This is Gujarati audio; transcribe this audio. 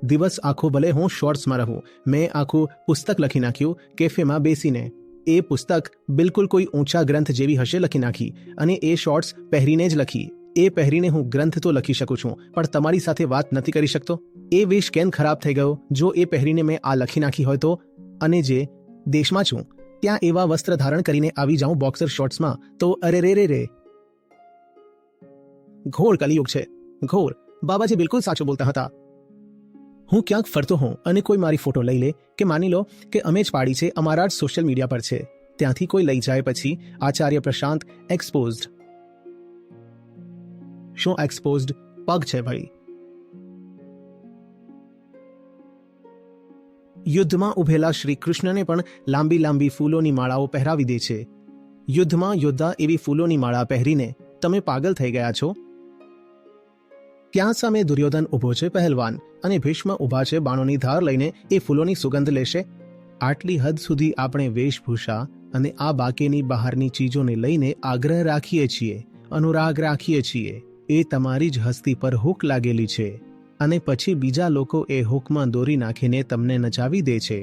દિવસ આખો ભલે હું શોર્ટ્સમાં રહું, મેં આખું પુસ્તક લખી નાખ્યું કેફેમાં બેસીને. એ પુસ્તક બિલકુલ કોઈ ઊંચા ગ્રંથ જેવી હશે લખી નાખી, અને એ શોર્ટ્સ પહેરીને જ લખી. એ પહેરીને હું ગ્રંથ તો લખી શકું છું, પણ તમારી સાથે વાત નથી કરી શકતો. એ વેશ કેમ ખરાબ થઈ ગયો જો એ પહેરીને મેં આ લખી નાખી હોય તો? અને જે દેશમાં છું ત્યાં એવા વસ્ત્ર ધારણ કરીને આવી જાઉં બોક્સર શોર્ટ્સમાં તો અરે રે રે રે. ઘોર કલિયુગ છે, ઘોર. બાબાજી બિલકુલ સાચું બોલતા હતા. હું ક્યાંક ફરતો હોઉં અને કોઈ મારી ફોટો લઈ લે, કે માની લો કે અમે જ પાડી છે, અમારા જ સોશિયલ મીડિયા પર છે, ત્યાંથી કોઈ લઈ જાય પછી આચાર્ય પ્રશાંત એક્સપોઝડ. શું એક્સપોઝડ પગ છે ભાઈ? યુદ્ધમાં ઉભેલા શ્રી કૃષ્ણને પણ લાંબી લાંબી ફૂલોની માળાઓ પહેરાવી દે છે. યુદ્ધમાં યોદ્ધા એવી ફૂલોની માળા પહેરીને તમે પાગલ થઈ ગયા છો? ત્યાં સામે દુર્યોધન ઊભો છે પહેલવાન, અને ભીષ્મ ઊભા છે બાણોની ધાર લઈને. એ ફૂલોની સુગંધ લેશે? આટલી હદ સુધી આપણે વેશભૂષા અને આ બાકીની બહારની ચીજોને લઈને આગ્રહ રાખીએ છીએ, અનુરાગ રાખીએ છીએ. એ તમારી જ હસ્તી પર હૂક લાગેલી છે, અને પછી બીજા લોકો એ હૂકમાં દોરી નાખીને તમને નચાવી દે છે.